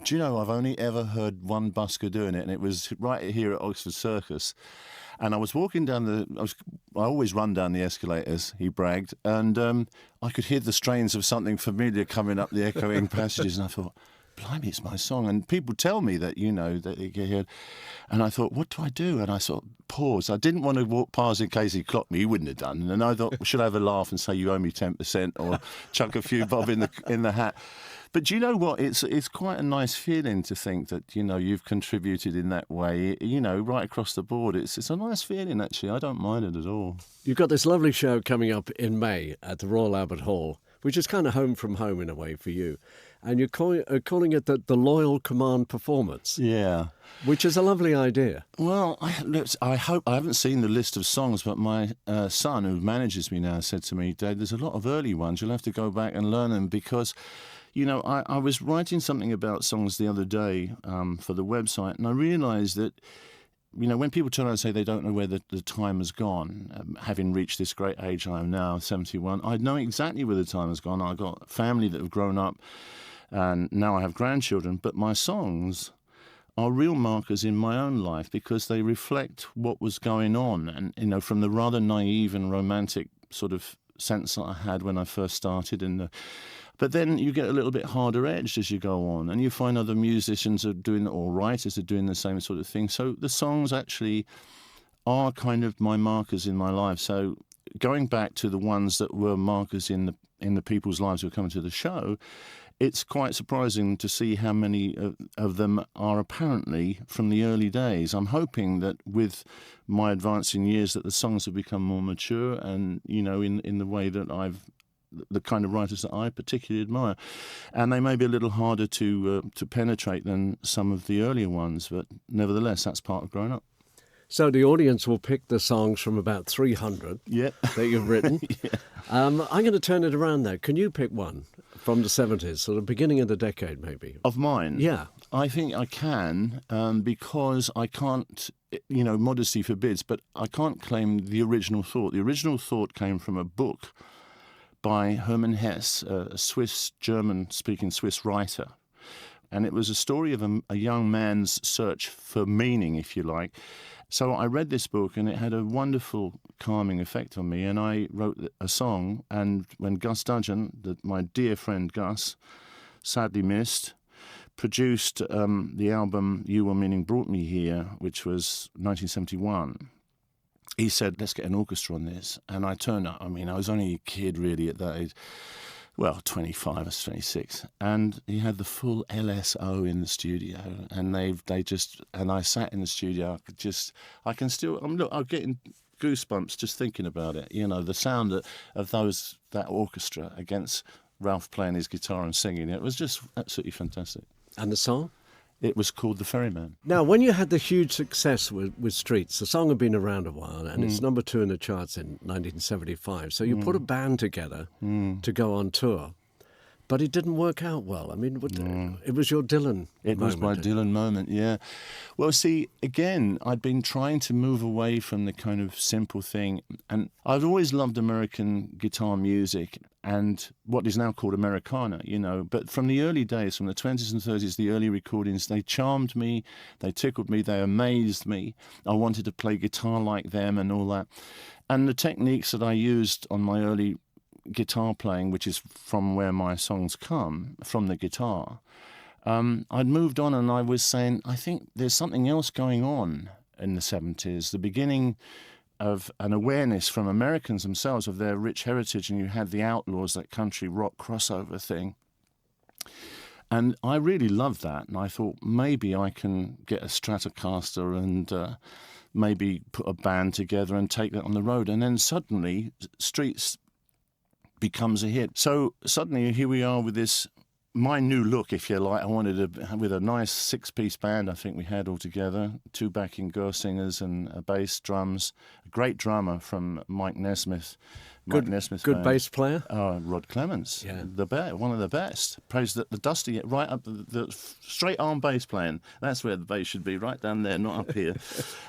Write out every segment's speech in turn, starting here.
Do you know, I've only ever heard one busker doing it, and it was right here at Oxford Circus. And I was walking down I always run down the escalators, he bragged, and I could hear the strains of something familiar coming up the echoing passages, and I thought, blimey, it's my song. And people tell me that, that they get heard. And I thought, what do I do? And I sort of paused. I didn't want to walk past in case he clocked me. He wouldn't have done. And I thought, should I have a laugh and say you owe me 10% or chuck a few bob in the hat? But do you know what? It's quite a nice feeling to think that, you've contributed in that way, right across the board. It's a nice feeling, actually. I don't mind it at all. You've got this lovely show coming up in May at the Royal Albert Hall, which is kind of home from home in a way for you. And you're calling it the Loyal Command Performance. Yeah. Which is a lovely idea. Well, I haven't seen the list of songs, but my son, who manages me now, said to me, Dad, there's a lot of early ones. You'll have to go back and learn them because, I was writing something about songs the other day for the website, and I realised that, when people turn around and say they don't know where the time has gone, having reached this great age I am now, 71, I know exactly where the time has gone. I've got family that have grown up, and now I have grandchildren, but my songs are real markers in my own life because they reflect what was going on, and from the rather naive and romantic sort of sense that I had when I first started. But then you get a little bit harder edged as you go on, and you find other musicians are doing, or writers are doing the same sort of thing. So the songs actually are kind of my markers in my life. So going back to the ones that were markers in the people's lives who are coming to the show, it's quite surprising to see how many of them are apparently from the early days. I'm hoping that with my advancing years that the songs have become more mature and, in the way that the kind of writers that I particularly admire. And they may be a little harder to penetrate than some of the earlier ones, but nevertheless, that's part of growing up. So the audience will pick the songs from about 300 that you've written. Yeah. I'm going to turn it around now. Can you pick one from the 70s, sort of beginning of the decade maybe? Of mine? Yeah. I think I can because I can't, modesty forbids, but I can't claim the original thought. The original thought came from a book by Hermann Hesse, a Swiss, German-speaking Swiss writer. And it was a story of a young man's search for meaning, if you like. So I read this book, and it had a wonderful calming effect on me, and I wrote a song. And when Gus Dudgeon, my dear friend Gus, sadly missed, produced the album You Were Meaning Brought Me Here, which was 1971, he said, let's get an orchestra on this. And I turned up. I mean, I was only a kid really at that age. Well, 25, I was 26. And he had the full LSO in the studio. And and I sat in the studio. I'm getting goosebumps just thinking about it. The sound of that orchestra against Ralph playing his guitar and singing. It was just absolutely fantastic. And the song? It was called The Ferryman. Now, when you had the huge success with Streets, the song had been around a while, and it's number 2 in the charts in 1975. So you put a band together to go on tour. But it didn't work out well. I mean, it was your Dylan It was my Dylan moment, yeah. Well, see, again, I'd been trying to move away from the kind of simple thing. And I've always loved American guitar music and what is now called Americana, But from the early days, from the 20s and 30s, the early recordings, they charmed me, they tickled me, they amazed me. I wanted to play guitar like them and all that. And the techniques that I used on my early guitar playing, which is from where my songs come, from the guitar, I'd moved on and I was saying, I think there's something else going on in the 70s, the beginning of an awareness from Americans themselves of their rich heritage, and you had the Outlaws, that country rock crossover thing. And I really loved that, and I thought maybe I can get a Stratocaster and maybe put a band together and take that on the road. And then suddenly, Streets becomes a hit. So suddenly here we are with this, my new look, if you like. I wanted with a nice 6-piece band I think we had all together, 2 backing girl singers and a bass, drums, a great drummer from Mike Nesmith, Mike Nesmith's Good band. bass player. Oh, Rod Clements, Yeah. One of the best. Plays the dusty right up the straight arm bass playing. That's where the bass should be, right down there, not up here.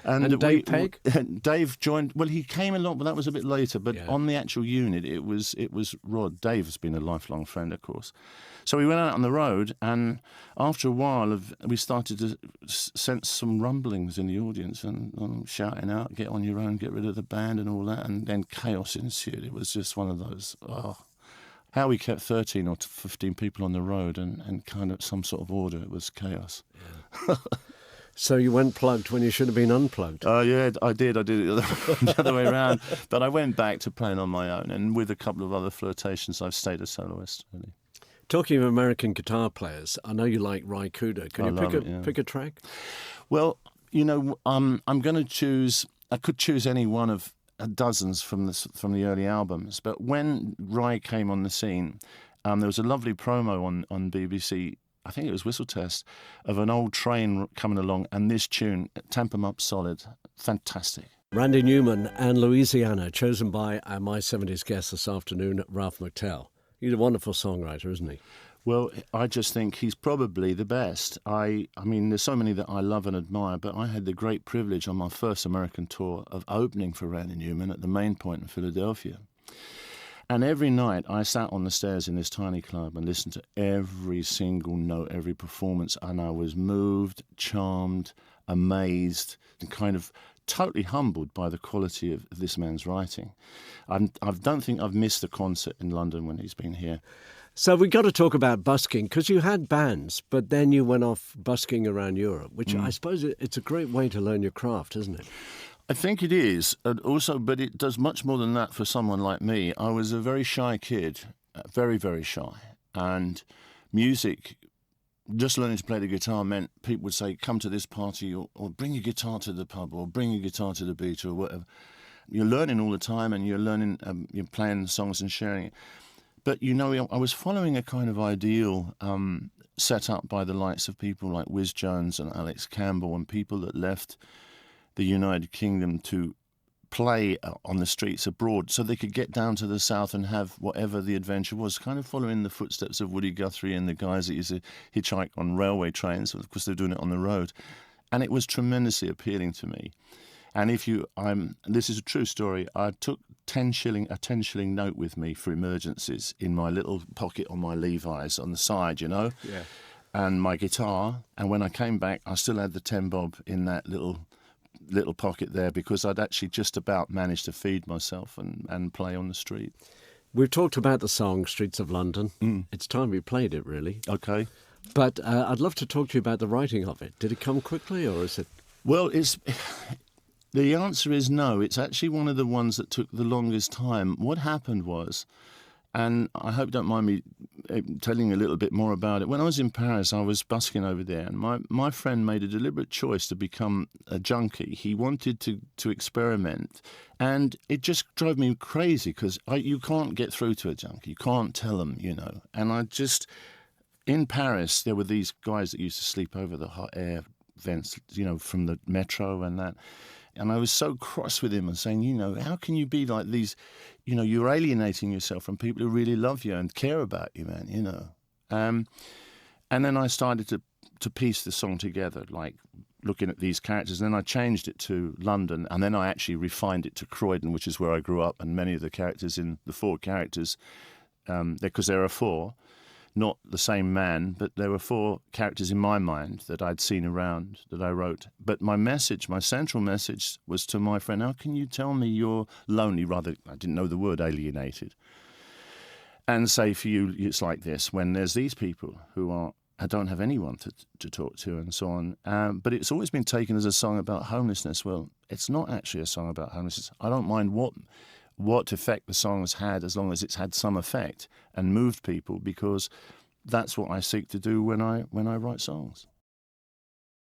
And Dave Pegg? Dave joined. Well, he came along, but that was a bit later. But Yeah. on the actual unit, it was Rod. Dave has been a lifelong friend, of course. So we went out on the road, and after a while, we started to sense some rumblings in the audience and shouting out, "Get on your own, get rid of the band," and all that. And then chaos ensued. It was just one of those. How we kept 13 or 15 people on the road and kind of some sort of order. It was chaos. Yeah. So you went plugged when you should have been unplugged. Yeah, I did. I did it the other way around. But I went back to playing on my own, and with a couple of other flirtations, I've stayed a soloist, really. Talking of American guitar players, I know you like Ry Cooder. Can you pick a track? Well, I'm going to choose. I could choose any one of dozens from the early albums. But when Ry came on the scene, there was a lovely promo on BBC. I think it was Whistle Test, of an old train coming along, and this tune, Tamp 'Em Up Solid, fantastic. Randy Newman and Louisiana, chosen by our My 70s guest this afternoon, Ralph McTell. He's a wonderful songwriter, isn't he? Well, I just think he's probably the best. I mean, there's so many that I love and admire, but I had the great privilege on my first American tour of opening for Randy Newman at the Main Point in Philadelphia. And every night I sat on the stairs in this tiny club and listened to every single note, every performance, and I was moved, charmed, amazed, and kind of totally humbled by the quality of this man's writing. I don't think I've missed a concert in London when he's been here. So we've got to talk about busking, because you had bands, but then you went off busking around Europe, which I suppose it's a great way to learn your craft, isn't it? I think it is, and also, but it does much more than that for someone like me. I was a very shy kid, very, very shy, and music, just learning to play the guitar meant people would say, come to this party, or bring your guitar to the pub, or bring your guitar to the beach, or whatever. You're learning all the time, and you're learning, you're playing songs and sharing it. But, I was following a kind of ideal set up by the likes of people like Whiz Jones and Alex Campbell, and people that left the United Kingdom to play on the streets abroad so they could get down to the south and have whatever the adventure was, kind of following the footsteps of Woody Guthrie and the guys that used to hitchhike on railway trains. Of course, they're doing it on the road. And it was tremendously appealing to me. And this is a true story, I took a 10 shilling note with me for emergencies in my little pocket on my Levi's on the side, Yeah. and my guitar. And when I came back, I still had the 10 bob in that little pocket there, because I'd actually just about managed to feed myself and play on the street. We've talked about the song Streets of London. It's time we played it, really. Okay. But I'd love to talk to you about the writing of it. Did it come quickly, or is it... Well, the answer is no. It's actually one of the ones that took the longest time. What happened was, and I hope you don't mind me telling a little bit more about it. When I was in Paris, I was busking over there, and my friend made a deliberate choice to become a junkie. He wanted to experiment, and it just drove me crazy, because you can't get through to a junkie. You can't tell them, And in Paris, there were these guys that used to sleep over the hot air vents, from the metro and that. And I was so cross with him and saying, how can you be like these, you're alienating yourself from people who really love you and care about you, man, And then I started to piece the song together, like looking at these characters. And then I changed it to London, and then I actually refined it to Croydon, which is where I grew up. And many of the characters the 4 characters, because there are 4, not the same man, but there were 4 characters in my mind that I'd seen around, that I wrote. But my central message was to my friend, how can you tell me you're lonely? Rather, I didn't know the word alienated. And say for you, it's like this, when there's these people who don't have anyone to talk to and so on. But it's always been taken as a song about homelessness. Well, it's not actually a song about homelessness. I don't mind what effect the song has had, as long as it's had some effect and moved people, because that's what I seek to do when I write songs.